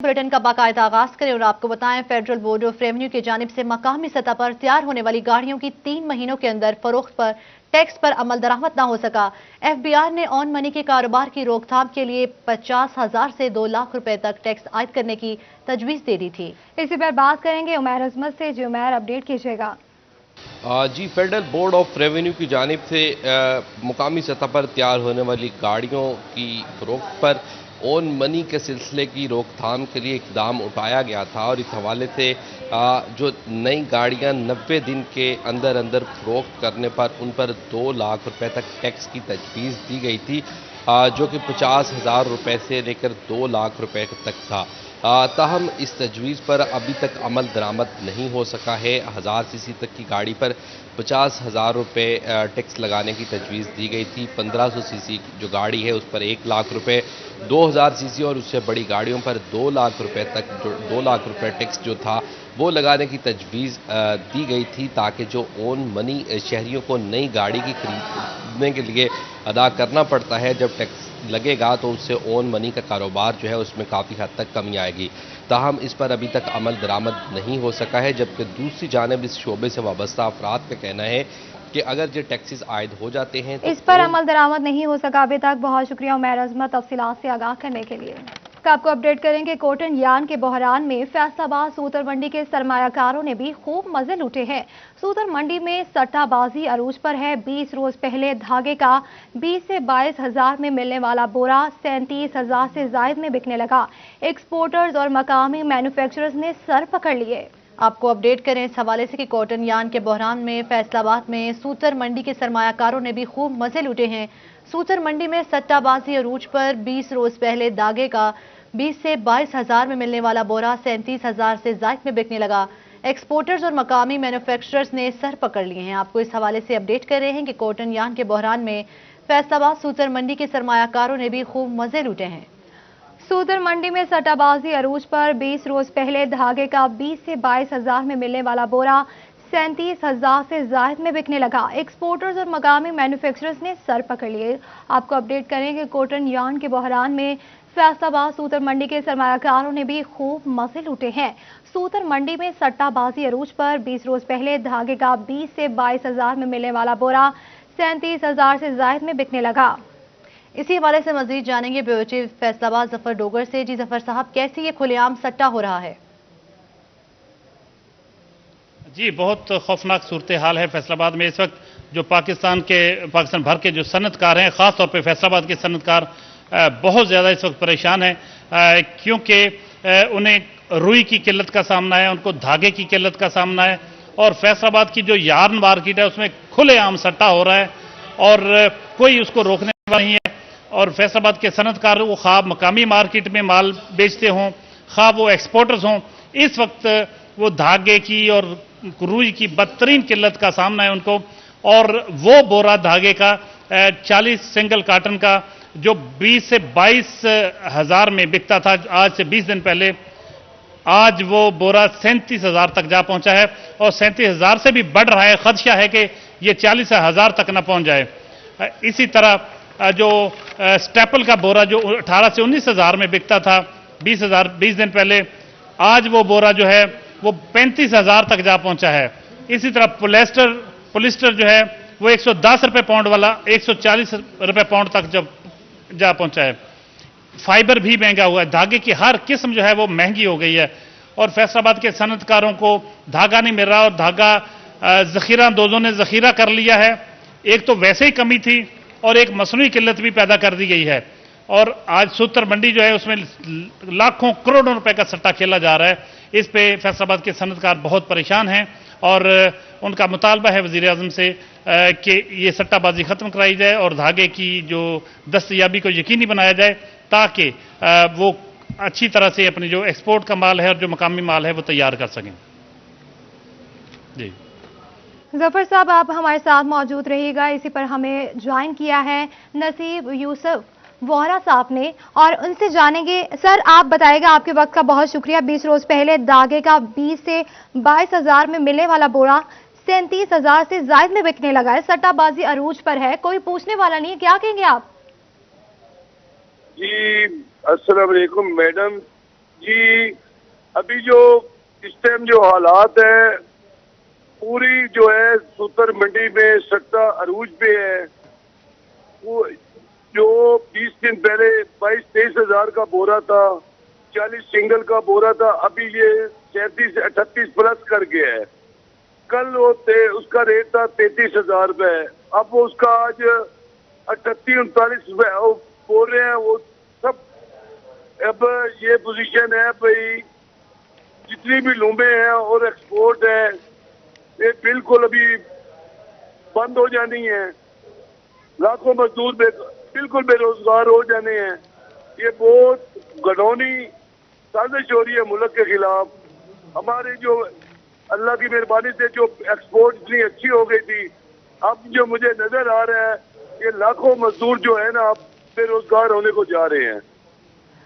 Bulletin का बाकायदा आगाज करें और आपको बताएं, फेडरल बोर्ड ऑफ रेवेन्यू की जानिब से मकामी सतह पर तैयार होने वाली गाड़ियों की 3 महीनों के अंदर फरोख्त पर टैक्स पर अमल दरामद न हो सका। एफबीआर ने ऑन मनी के कारोबार की रोकथाम के लिए 50,000 से 2 लाख रुपए तक टैक्स आयद करने की तजवीज दे दी थी। इसी पर बात करेंगे उमैर अजमत से। जी उमैर, अपडेट कीजिएगा। जी, फेडरल बोर्ड ऑफ रेवेन्यू की जानिब से मुकामी सतह पर तैयार होने वाली गाड़ियों की फरोख्त पर ऑन मनी के सिलसिले की रोकथाम के लिए इकदाम उठाया गया था और इस हवाले से जो नई गाड़ियां 90 दिन के अंदर अंदर फरोख्त करने पर उन पर 2 लाख रुपए तक टैक्स की तजवीज़ दी गई थी, जो कि 50,000 रुपए से लेकर 2 लाख रुपए तक था। ताहम इस तजवीज़ पर अभी तक अमल दरामद नहीं हो सका है। 1000 सीसी तक की गाड़ी पर 50,000 रुपए टैक्स लगाने की तजवीज़ दी गई थी। 1500 सीसी जो गाड़ी है उस पर 1 लाख रुपए, 2000 सीसी और उससे बड़ी गाड़ियों पर 2 लाख रुपए तक 2 लाख रुपए टैक्स जो था वो लगाने की तजवीज़ दी गई थी, ताकि जो ऑन मनी शहरियों को नई गाड़ी की खरीदने के लिए अदा करना पड़ता है, जब टैक्स लगेगा तो उससे ऑन मनी का कारोबार जो है उसमें काफ़ी हद तक कमी आएगी। ताहम इस पर अभी तक अमल दरामद नहीं हो सका है, जबकि दूसरी जानिब इस शोबे से वाबस्ता अफराद का कहना है कि अगर जो टैक्सेस आयद हो जाते हैं तो इस पर अमल दरामद नहीं हो सका अभी तक। बहुत शुक्रिया उमैर अजमत तफसीलात से आगाह करने के लिए। आपको अपडेट करेंगे, कॉटन यार्न के बहरान में फैसलाबाद सूतर मंडी के सरमायाकारों ने भी खूब मजे लूटे हैं। सूतर मंडी में सट्टाबाजी अरूज पर है। 20 रोज पहले धागे का 20 से 22 हजार में मिलने वाला बोरा 37,000 से जायद में बिकने लगा। एक्सपोर्टर्स और मकामी मैन्युफैक्चरर्स ने सर पकड़ लिए। आपको अपडेट करें इस हवाले से कि कॉटन यार्न के बहरान में फैसलाबाद में सूतर मंडी के सरमायाकारों ने भी खूब मजे लूटे हैं। सूतर मंडी में सट्टाबाजी अरूज पर 20 रोज पहले दागे का 20 से 22 हजार में मिलने वाला बोरा 37,000 से जायद में बिकने लगा। एक्सपोर्टर्स और मकामी मैन्युफैक्चरर्स ने सर पकड़ लिए हैं। आपको इस हवाले से अपडेट कर रहे हैं कि कॉटन यार्न के बहरान में फैसलाबाद सूतर मंडी के सरमायाकारों ने भी खूब मजे लूटे हैं। सूतर मंडी में सट्टाबाजी अरूज पर 20 रोज पहले धागे का 20 से 22 हजार में मिलने वाला बोरा 37,000 से जायद में बिकने लगा। एक्सपोर्टर्स और मकामी मैन्युफैक्चरर्स ने सर पकड़ लिए। आपको अपडेट करेंगे, कॉटन यार्न के बहरान में फैसलाबाद सूतर मंडी के सरमायाकारों ने भी खूब मजे लूटे हैं। सूतर मंडी में सट्टाबाजी अरूज पर 20 रोज पहले धागे का 20 से 22 हजार में मिलने वाला बोरा 37,000 से जायद में बिकने लगा। इसी हवाले से मजीद जानेंगे ब्यूरो चीफ फैसलाबाद जफर डोगर से। जी जफर साहब, कैसी ये खुलेआम सट्टा हो रहा है? जी, बहुत खौफनाक सूरत हाल है फैसलाबाद में इस वक्त। जो पाकिस्तान भर के जो सनतकार हैं, ख़ास तौर पे फैसलाबाद के सनतकार बहुत ज़्यादा इस वक्त परेशान हैं, क्योंकि उन्हें रुई की किल्लत का सामना है, उनको धागे की किल्लत का सामना है और फैसलाबाद की जो यार्न मार्केट है उसमें खुलेआम सट्टा हो रहा है और कोई उसको रोकने वाला नहीं है। और फैसलाबाद के सनतकार वो ख्वाब मकामी मार्केट में माल बेचते हों, ख्वाब वो एक्सपोर्टर्स हों, इस वक्त वो धागे की और रुई की बदतरीन किल्लत का सामना है उनको। और वो बोरा धागे का 40 सिंगल काटन का जो 20 से 22 हजार में बिकता था आज से 20 दिन पहले, आज वो बोरा 37,000 तक जा पहुंचा है और 37,000 से भी बढ़ रहा है। खदशा है कि ये 40,000 तक न पहुंच जाए। इसी तरह जो स्टेपल का बोरा जो 18 से 19,000 में बिकता था 20 दिन पहले, आज वो बोरा जो है वो 35,000 तक जा पहुंचा है। इसी तरह पोलिस्टर जो है वो 110 रुपए पाउंड वाला 140 रुपए पाउंड तक जब जा पहुंचा है। फाइबर भी महंगा हुआ है, धागे की हर किस्म जो है वो महंगी हो गई है और फैसलाबाद के सनतकारों को धागा नहीं मिल रहा और धागा जखीरा अंदोजों ने जखीरा कर लिया है। एक तो वैसे ही कमी थी और एक मसनूई किल्लत भी पैदा कर दी गई है और आज सूतर मंडी जो है उसमें लाखों करोड़ों रुपए का सट्टा खेला जा रहा है। इस पे फैसलाबाद के सनतकार बहुत परेशान हैं और उनका मुतालबा है वज़ीर आज़म से कि ये सट्टाबाजी ख़त्म कराई जाए और धागे की जो दस्तयाबी को यकीनी बनाया जाए, ताकि वो अच्छी तरह से अपनी जो एक्सपोर्ट का माल है और जो मकामी माल है वो तैयार कर सकें। जी जफर साहब, आप हमारे साथ मौजूद रहिएगा। इसी पर हमें ज्वाइन किया है नसीब यूसुफ वोहरा साहब ने और उनसे जानेंगे। सर, आप बताएगा, आपके वक्त का बहुत शुक्रिया। 20 रोज पहले दागे का 20 से 22 हजार में मिलने वाला बोरा 37,000 से जायद में बिकने लगा है। सट्टाबाजी अरूज पर है, कोई पूछने वाला नहीं है, क्या कहेंगे आप? जी अस्सलाम वालेकुम मैडम, जी अभी जो इस टाइम जो हालात है, पूरी जो है सूतर मंडी में सट्टा अरूज पे है। वो जो 20 दिन पहले 22-23 हजार का बोरा था, 40 सिंगल का बोरा था, अभी ये 37-38 प्लस कर गया है। कल उसका रेट था 33 हजार रुपए, अब वो उसका आज 38-39 बोल रहे हैं वो सब। अब ये पोजीशन है भाई, जितनी भी लूमें हैं और एक्सपोर्ट है ये बिल्कुल अभी बंद हो जानी है। लाखों मजदूर बिल्कुल बेरोजगार हो जाने हैं। ये बहुत घनौनी साजिश हो रही है मुल्क के खिलाफ। हमारे जो अल्लाह की मेहरबानी से जो एक्सपोर्ट इतनी अच्छी हो गई थी, अब जो मुझे नजर आ रहा है ये लाखों मजदूर जो है ना अब बेरोजगार होने को जा रहे हैं।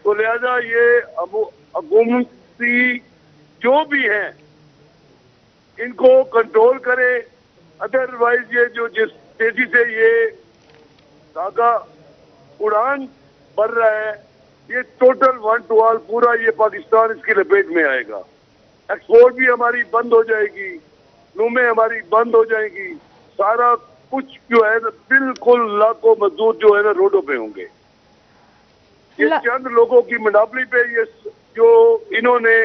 तो लिहाजा ये हुकूमती जो भी हैं इनको कंट्रोल करे, अदरवाइज ये जो जिस तेजी से ये धागा उड़ान बढ़ रहा है, ये टोटल वन टू ऑल पूरा ये पाकिस्तान इसकी लपेट में आएगा। एक्सपोर्ट भी हमारी बंद हो जाएगी, लूमें हमारी बंद हो जाएगी, सारा कुछ जो है ना बिल्कुल लाखों मजदूर जो है ना रोडों पे होंगे। ये चंद लोगों की मोनोपोली पे ये जो इन्होंने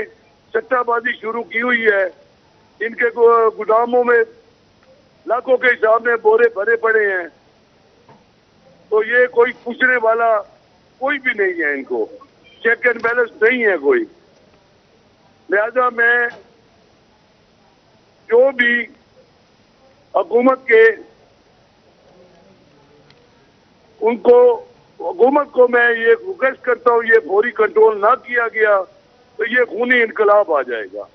सट्टाबाजी शुरू की हुई है, इनके गोदामों में लाखों के हिसाब में बोरे भरे पड़े हैं, तो ये कोई पूछने वाला कोई भी नहीं है, इनको चेक एंड बैलेंस नहीं है कोई। लिहाजा मैं जो भी हुकूमत के हुकूमत को मैं ये रिक्वेस्ट करता हूँ, ये फौरी कंट्रोल ना किया गया तो ये खूनी इनकलाब आ जाएगा।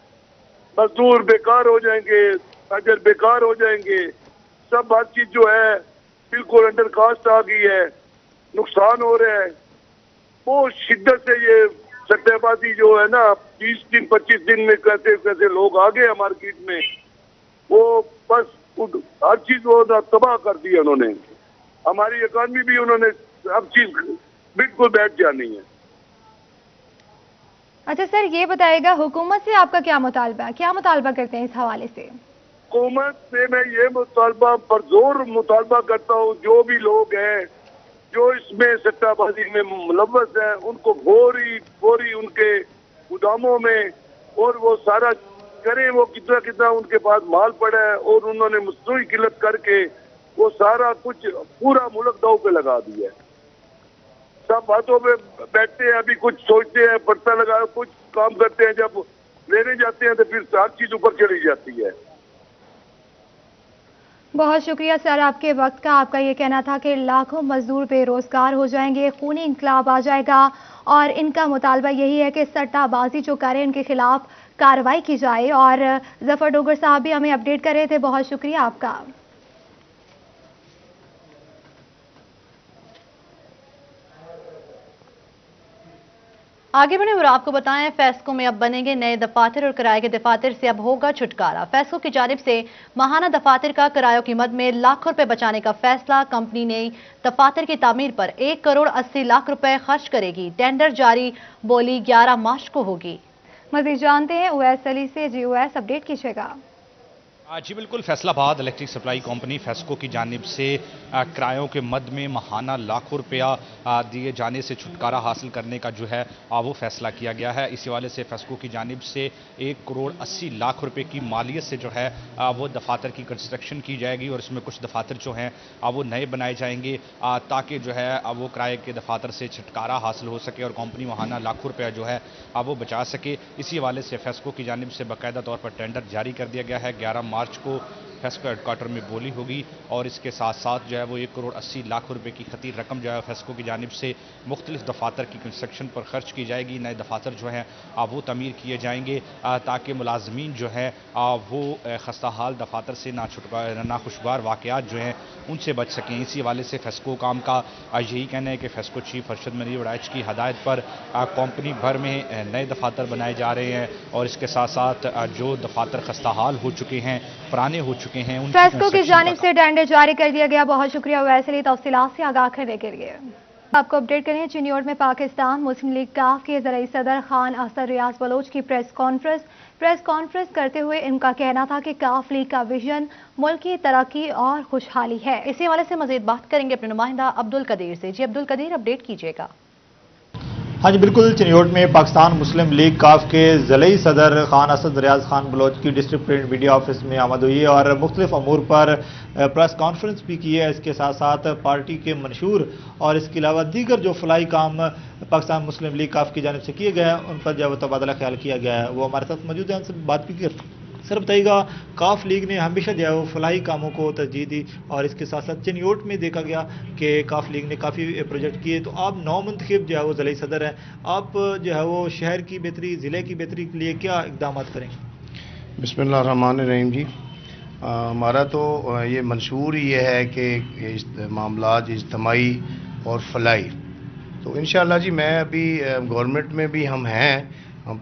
मजदूर बेकार हो जाएंगे, ताजर बेकार हो जाएंगे, सब हर चीज जो है बिल्कुल अंडर कास्ट आ गई है, नुकसान हो रहा है। बहुत शिद्दत से ये सट्टेबाजी जो है ना 20 दिन 25 दिन में कैसे कैसे लोग आ गए मार्केट में, वो बस हर चीज वो तबाह कर दी उन्होंने। हमारी इकॉनमी भी उन्होंने हर चीज बिल्कुल बैठ जानी है। अच्छा सर, ये बताइएगा हुकूमत से आपका क्या मुतालबा करते हैं इस हवाले से? हुकूमत से मैं ये मुतालबा परजोर मुतालबा करता हूँ, जो भी लोग हैं जो इसमें सट्टाबाजी में मुलव्वस है, उनको फौरी उनके गोदामों में और वो सारा करें, वो कितना कितना उनके पास माल पड़ा है और उन्होंने मसनूई किल्लत करके वो सारा कुछ पूरा मुल्क दाव पे लगा दिया है। सब बातों पे बैठते हैं, अभी कुछ सोचते हैं, पड़ता लगा कुछ काम करते हैं, जब लेने जाते हैं तो फिर हर चीज ऊपर चली जाती है। बहुत शुक्रिया सर आपके वक्त का। आपका ये कहना था कि लाखों मजदूर बेरोजगार हो जाएंगे, खूनी इंकलाब आ जाएगा और इनका मुतालबा यही है कि सट्टाबाजी जो करें इनके खिलाफ कार्रवाई की जाए। और जफर डोगर साहब भी हमें अपडेट कर रहे थे, बहुत शुक्रिया आपका। आगे बढ़े और आपको बताएं, फेस्को में अब बनेंगे नए दफातर और किराए के दफातर से अब होगा छुटकारा। फेस्को की जानिब से माहाना दफातर का किरायों की मद में लाखों रुपए बचाने का फैसला। कंपनी ने दफातर की तामीर पर 1 करोड़ 80 लाख रुपए खर्च करेगी। टेंडर जारी बोली 11 मार्च को होगी। मजीद जानते हैं उवैस अली से। जी उवैस, अपडेट कीजिएगा। जी बिल्कुल, Faisalabad electric supply company FESCO की जानिब से किरायों के मद में माहाना लाखों रुपया दिए जाने से छुटकारा हासिल करने का जो है वो फैसला किया गया है। इसी वाले से फेस्को की जानिब से 1 करोड़ 80 लाख रुपए की मालियत से जो है वो दफातर की कंस्ट्रक्शन की जाएगी और इसमें कुछ दफातर जो हैं वो नए बनाए जाएंगे ताकि जो है वो किराए के दफातर से छुटकारा हासिल हो सके और कंपनी माहाना लाखों रुपया जो है वो बचा सके। इसी वाले से फेस्को की जानिब से बाकायदा तौर पर टेंडर जारी कर दिया गया है। 11 मार्च को फेस्को हेडक्वार्टर में बोली होगी और इसके साथ साथ जो है वो 1 करोड़ 80 लाख रुपए की खतीर रकम जो है फेस्को की जानिब से मुख्तलिफ दफातर की कंस्ट्रक्शन पर खर्च की जाएगी। नए दफातर जो हैं वो तमीर किए जाएंगे ताकि मुलाजमीन जो है वो खस्ता हाल दफातर से नाखुशगवार वाक़यात जो हैं उनसे बच सकें। इसी हवाले से फेस्को काम का यही कहना है कि फेस्को चीफ अरशद मनीर वड़ाइच की हदायत पर कंपनी भर में नए दफातर बनाए जा रहे हैं और इसके साथ साथ जो दफातर खस्ता हाल हो चुके हैं, पुराने हो चुके हैं, फेस्को की जानिब से टेंडर जारी कर दिया गया। बहुत शुक्रिया वैसे तफसीलात से आगाह करने के लिए। آپ کو اپڈیٹ کریں چنیوٹ میں پاکستان مسلم لیگ کاف کے ضلعی صدر خان اسد ریاض بلوچ کی پریس کانفرنس کرتے ہوئے ان کا کہنا تھا کہ کاف لیگ کا ویژن ملک کی ترقی اور خوشحالی ہے. اسی حوالے سے مزید بات کریں گے اپنے نمائندہ عبد القدیر سے. جی عبد القدیر، اپڈیٹ کیجیے گا. ہاں جی بالکل، چنیوٹ میں پاکستان مسلم لیگ کاف کے ضلعی صدر خان اسد ریاض خان بلوچ کی ڈسٹرکٹ پرنٹ میڈیا آفس میں آمد ہوئی ہے اور مختلف امور پر پریس کانفرنس بھی کی ہے. اس کے ساتھ ساتھ پارٹی کے منشور اور اس کے علاوہ دیگر جو فلاحی کام پاکستان مسلم لیگ کاف کی جانب سے کیے گئے ہیں ان پر جو ہے تبادلہ خیال کیا گیا ہے. وہ ہمارے ساتھ موجود ہیں، ان سے بات بھی کرتے ہیں. سر بتائیے گا، کاف لیگ نے ہمیشہ جو ہے وہ فلاحی کاموں کو ترجیح دی اور اس کے ساتھ ساتھ چنیوٹ میں دیکھا گیا کہ کاف لیگ نے کافی پروجیکٹ کیے. تو آپ نو منتخب جو ہے وہ ضلعی صدر ہیں، آپ جو ہے وہ شہر کی بہتری، ضلع کی بہتری کے لیے کیا اقدامات کریں گے؟ بسم اللہ الرحمن الرحیم. جی ہمارا تو یہ منشور یہ ہے کہ معاملات اجتماعی اور فلاحی، تو انشاءاللہ جی میں ابھی گورنمنٹ میں بھی ہم ہیں، ہم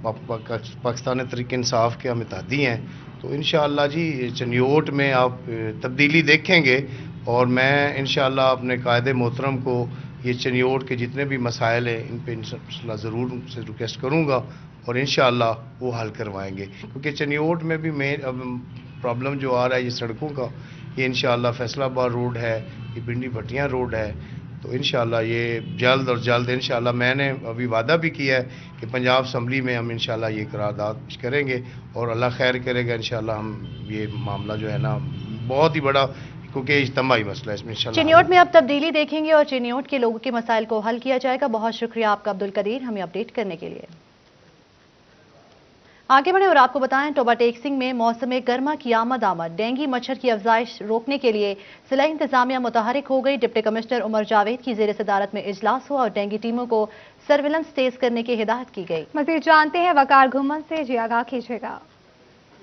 پاکستان تحریک انصاف کے ہم اتحادی ہیں، تو انشاءاللہ جی چنیوٹ میں آپ تبدیلی دیکھیں گے اور میں انشاءاللہ اپنے قائد محترم کو یہ چنیوٹ کے جتنے بھی مسائل ہیں ان پہ انشاءاللہ ضرور ان سے ریکویسٹ کروں گا اور انشاءاللہ وہ حل کروائیں گے. کیونکہ چنیوٹ میں بھی مین پرابلم جو آ رہا ہے یہ سڑکوں کا، یہ انشاءاللہ فیصل آباد روڈ ہے، یہ پنڈی بھٹیاں روڈ ہے، تو انشاءاللہ یہ جلد اور جلد انشاءاللہ میں نے ابھی وعدہ بھی کیا ہے کہ پنجاب اسمبلی میں ہم انشاءاللہ یہ قرارداد پیش کریں گے اور اللہ خیر کرے گا. انشاءاللہ ہم یہ معاملہ جو ہے نا بہت ہی بڑا، کیونکہ اجتماعی مسئلہ ہے اس میں انشاءاللہ چنیوٹ میں اب تبدیلی دیکھیں گے اور چنیوٹ کے لوگوں کے مسائل کو حل کیا جائے گا. بہت شکریہ آپ کا عبد القدیر، ہمیں اپڈیٹ کرنے کے لیے. آگے بڑھیں اور آپ کو بتائیں ٹوبا ٹیکسنگ میں موسم گرما کی آمد. ڈینگی مچھر کی افزائش روکنے کے لیے ضلع انتظامیہ متحرک ہو گئی. ڈپٹی کمشنر عمر جاوید کی زیر صدارت میں اجلاس ہوا اور ڈینگی ٹیموں کو سرویلنس تیز کرنے کی ہدایت کی گئی. مزید جانتے ہیں وقار گھمن سے. جی آگاہ کیجیے گا.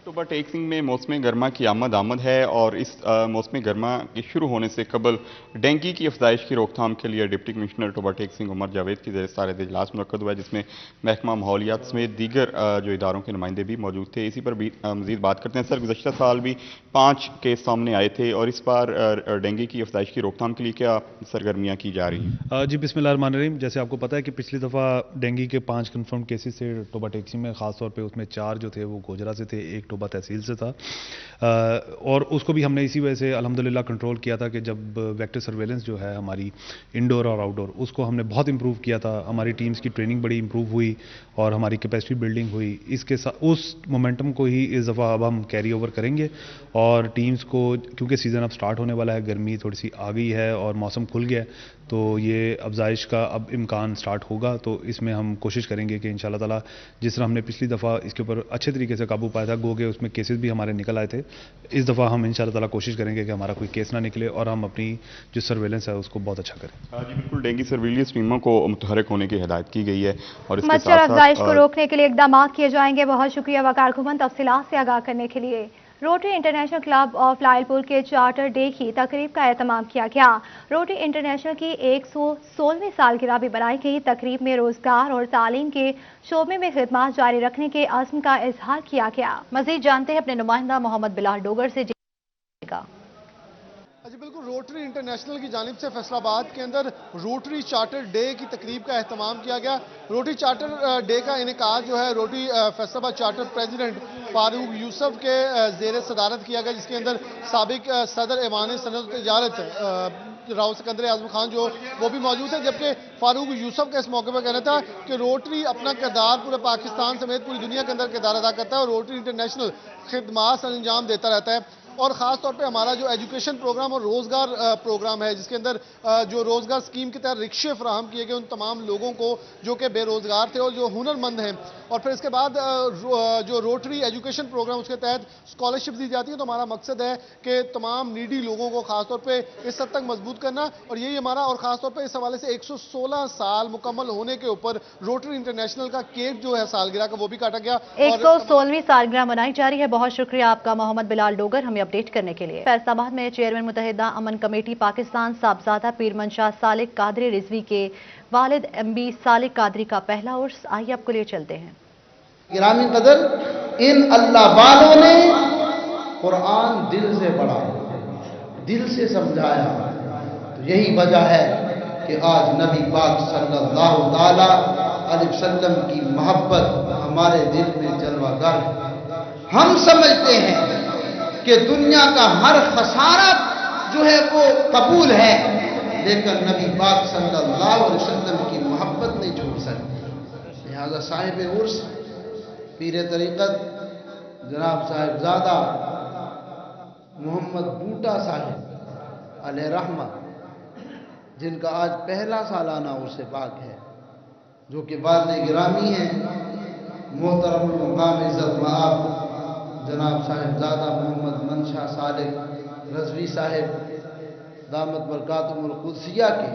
ٹوبا ٹیکسنگ میں موسم گرما کی آمد ہے اور اس موسم گرما کے شروع ہونے سے قبل ڈینگی کی افزائش کی روک تھام کے لیے ڈپٹی کمشنر ٹوبا ٹیکسنگ عمر جاوید کی زیر صدارت اجلاس منعقد ہوا ہے، جس میں محکمہ ماحولیات سمیت دیگر جو اداروں کے نمائندے بھی موجود تھے. اسی پر بھی مزید بات کرتے ہیں. سر گزشتہ سال بھی 5 کیس سامنے آئے تھے اور اس بار ڈینگی کی افزائش کی روک تھام کے لیے کیا سرگرمیاں کی جا رہی ہیں؟ جی بسم اللہ الرحمن الرحیم. جیسے آپ کو پتہ ہے کہ پچھلی دفعہ ڈینگی کے 5 کنفرم کیسز سے ٹوبا ٹیکسنگ میں، خاص طور پہ اس میں 4 جو تھے وہ گوجرا سے تھے، 1 ٹوبا تحصیل سے تھا، اور اس کو بھی ہم نے اسی وجہ سے الحمدللہ کنٹرول کیا تھا کہ جب ویکٹر سرویلنس جو ہے ہماری انڈور اور آؤٹ ڈور، اس کو ہم نے بہت امپروو کیا تھا. ہماری ٹیمز کی ٹریننگ بڑی امپروو ہوئی اور ہماری کیپیسٹی بلڈنگ ہوئی. اس کے ساتھ اس مومنٹم کو ہی اس دفعہ اب ہم کیری اوور کریں گے اور ٹیمز کو، کیونکہ سیزن اب سٹارٹ ہونے والا ہے، گرمی تھوڑی سی آ گئی ہے اور موسم کھل گیا ہے، تو یہ افزائش کا اب امکان سٹارٹ ہوگا. تو اس میں ہم کوشش کریں گے کہ انشاءاللہ تعالیٰ جس طرح ہم نے پچھلی دفعہ اس کے اوپر اچھے طریقے سے قابو پایا تھا، گو کہ اس میں کیسز بھی ہمارے نکل آئے تھے، اس دفعہ ہم انشاءاللہ تعالیٰ کوشش کریں گے کہ ہمارا کوئی کیس نہ نکلے اور ہم اپنی جو سرویلنس ہے اس کو بہت اچھا کریں. جی بالکل، ڈینگی سرویلنس ٹیموں کو متحرک ہونے کی ہدایت کی گئی ہے اور اس کے مچھر افزائش کو روکنے کے لیے اقدامات کیے جائیں گے. بہت شکریہ وقار گھمن تفصیلات سے آگاہ کرنے کے لیے. Rotary international club of loyal پور کے چارٹر ڈے کی تقریب کا اہتمام کیا گیا. روٹری انٹرنیشنل کی 116ویں سالگرہ بھی بنائی گئی. تقریب میں روزگار اور تعلیم کے شعبے میں خدمات جاری رکھنے کے عزم کا اظہار کیا گیا. مزید جانتے ہیں اپنے نمائندہ محمد بلال ڈوگر سے. جی بالکل، روٹری انٹرنیشنل کی جانب سے فیصل آباد کے اندر روٹری چارٹر ڈے کی تقریب کا اہتمام کیا گیا. روٹری چارٹر ڈے کا انعقاد جو ہے روٹری فیصل آباد چارٹر پریزیڈنٹ فاروق یوسف کے زیر صدارت کیا گیا، جس کے اندر سابق صدر ایوان صنعت و تجارت راؤ سکندر اعظم خان جو وہ بھی موجود ہیں، جبکہ فاروق یوسف کا اس موقع پر کہنا تھا کہ روٹری اپنا کردار پورے پاکستان سمیت پوری دنیا کے اندر کردار ادا کرتا ہے اور روٹری انٹرنیشنل خدمات انجام دیتا رہتا ہے. اور خاص طور پہ ہمارا جو ایجوکیشن پروگرام اور روزگار پروگرام ہے، جس کے اندر جو روزگار سکیم کے تحت رکشے فراہم کیے گئے ان تمام لوگوں کو جو کہ بے روزگار تھے اور جو ہنرمند ہیں. اور پھر اس کے بعد جو روٹری ایجوکیشن پروگرام اس کے تحت اسکالرشپ دی جاتی ہے. تو ہمارا مقصد ہے کہ تمام نیڈی لوگوں کو خاص طور پہ اس حد تک مضبوط کرنا، اور یہی ہمارا، اور خاص طور پہ اس حوالے سے 116 سال مکمل ہونے کے اوپر روٹری انٹرنیشنل کا کیک جو ہے سالگرہ کا وہ بھی کاٹا گیا. 116ویں سالگرہ منائی جا رہی ہے. بہت شکریہ آپ کا محمد بلال ڈوگر، ہمیں اپڈیٹ کرنے کے لیے. فیصل آباد میں چیئرمین متحدہ امن کمیٹی پاکستان صاحبزادہ پیر منشا سالک قادری رضوی کے والد ایم بی سالک قادری کا پہلا عرس. آئیے آپ کو لیے چلتے ہیں. گرامی قدر، ان اللہ والوں نے قرآن دل سے پڑھا، دل سے سمجھایا. تو یہی وجہ ہے کہ آج نبی پاک صلی اللہ تعالی علیہ وسلم کی محبت ہمارے دل میں جلوہ گر ہے۔ ہم سمجھتے ہیں کہ دنیا کا ہر خسارہ جو ہے وہ قبول ہے، لیکن نبی پاک صلی اللہ علیہ وسلم کی محبت نہیں چھوڑ سکتے۔ لہذا صاحب عرس پیر طریقت جناب صاحبزادہ محمد بوٹا صاحب علیہ رحمت، جن کا آج پہلا سالانہ عرس پاک ہے، جو کہ والد گرامی ہیں محترم المقام عزت مآب جناب صاحبزادہ محمد منشا صالح رضوی صاحب دامت برکاتہم القدسیہ کے،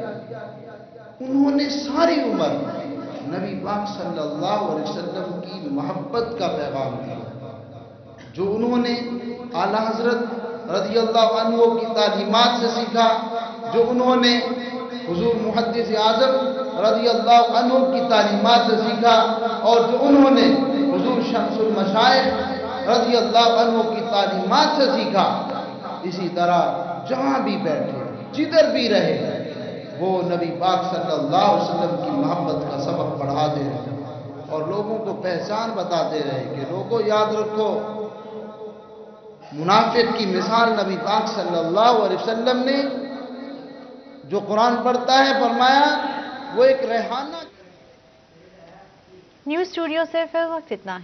انہوں نے ساری عمر نبی پاک صلی اللہ علیہ وسلم کی محبت کا پیغام دیا، جو انہوں نے اعلیٰ حضرت رضی اللہ عنہ کی تعلیمات سے سیکھا، جو انہوں نے حضور محدث اعظم رضی اللہ عنہ کی تعلیمات سے سیکھا، اور جو انہوں نے حضور شمس المشائخ رضی اللہ عنہ کی تعلیمات سے سیکھا، اسی طرح جہاں بھی بیٹھے جدھر بھی رہے وہ نبی پاک صلی اللہ علیہ وسلم کی محبت کا سبق پڑھاتے رہے اور لوگوں کو پہچان بتاتے رہے کہ لوگوں یاد رکھو، منافق کی مثال نبی پاک صلی اللہ علیہ وسلم نے جو قرآن پڑھتا ہے فرمایا وہ ایک ریحانہ۔ نیوز اسٹوڈیو سے فی الوقت اتنا ہی۔